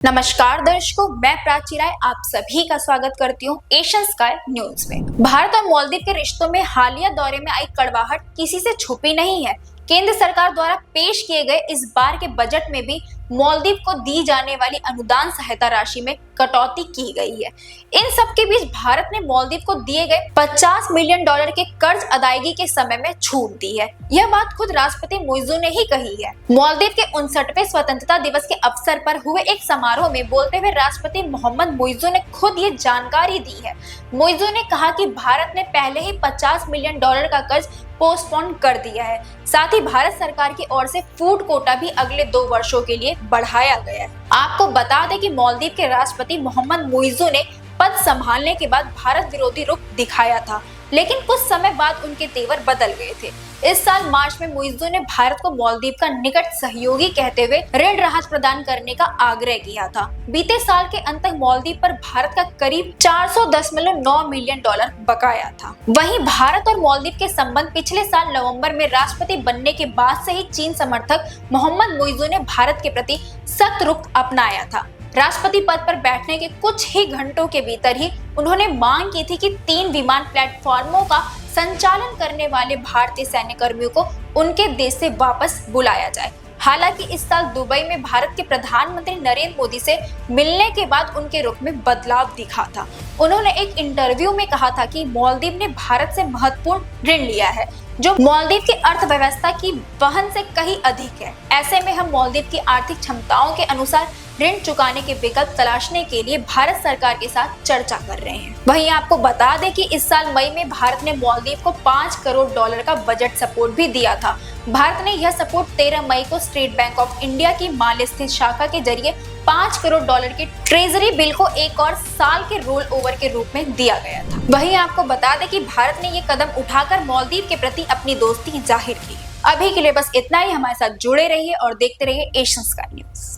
नमस्कार दर्शकों, मैं प्राची राय आप सभी का स्वागत करती हूँ एशियन स्काई न्यूज में। भारत और मालदीव के रिश्तों में हालिया दौरे में आई कड़वाहट किसी से छुपी नहीं है। केंद्र सरकार द्वारा पेश किए गए इस बार के बजट में भी मालदीव को दी जाने वाली अनुदान सहायता राशि में कटौती की गई है। इन सब के बीच भारत ने मालदीव को दिए गए $50 मिलियन के कर्ज अदायगी के समय में छूट दी है। यह बात खुद राष्ट्रपति मुइज्जू ने ही कही है। मालदीव के 59वें स्वतंत्रता दिवस के अवसर पर हुए एक समारोह में बोलते हुए राष्ट्रपति मोहम्मद मुइज्जू ने खुद ये जानकारी दी है। मुइज्जू ने कहा कि भारत ने पहले ही $50 मिलियन का कर्ज पोस्टपोन कर दिया है। साथ ही भारत सरकार की ओर से फूड कोटा भी अगले 2 वर्षों के लिए बढ़ाया गया है। आपको बता दें कि मालदीव के राष्ट्रपति मोहम्मद मुइज्जू ने पद संभालने के बाद भारत विरोधी रुख दिखाया था, लेकिन कुछ समय बाद उनके तेवर बदल गए थे। इस साल मार्च में मुइज्जू ने भारत को मालदीव का निकट सहयोगी कहते हुए ऋण राहत प्रदान करने का आग्रह किया था। बीते साल के अंत तक मालदीव पर भारत का करीब $410.9 मिलियन बकाया था। वहीं भारत और मालदीव के संबंध पिछले साल नवंबर में राष्ट्रपति बनने के बाद से ही चीन समर्थक मोहम्मद मुइज्जू ने भारत के प्रति सख्त रुख अपनाया था। राष्ट्रपति पद पर बैठने के कुछ ही घंटों के भीतर ही उन्होंने मांग की थी कि 3 विमान प्लेटफॉर्मों का संचालन करने वाले भारतीय सैन्य कर्मियों को उनके देश से वापस बुलाया जाए। हालांकि इस साल दुबई में भारत के प्रधानमंत्री नरेंद्र मोदी से मिलने के बाद उनके रुख में बदलाव दिखा था। उन्होंने एक इंटरव्यू में कहा था कि मालदीव ने भारत से महत्वपूर्ण ऋण लिया है जो मालदीव की अर्थव्यवस्था की वहन से कहीं अधिक है। ऐसे में हम मालदीव की आर्थिक क्षमताओं के अनुसार ऋण चुकाने के विकल्प तलाशने के लिए भारत सरकार के साथ चर्चा कर रहे हैं। वहीं आपको बता दें कि इस साल मई में भारत ने मालदीव को $5 करोड़ का बजट सपोर्ट भी दिया था। भारत ने यह सपोर्ट 13 मई को स्टेट बैंक ऑफ इंडिया की माले स्थित शाखा के जरिए $5 करोड़ के ट्रेजरी बिल को एक और साल के रोल ओवर के रूप में दिया गया था। वहीं आपको बता दें कि भारत ने ये कदम उठाकर मालदीव के प्रति अपनी दोस्ती जाहिर की। अभी के लिए बस इतना ही। हमारे साथ जुड़े रहिए और देखते रहिए एशियन स्काई न्यूज।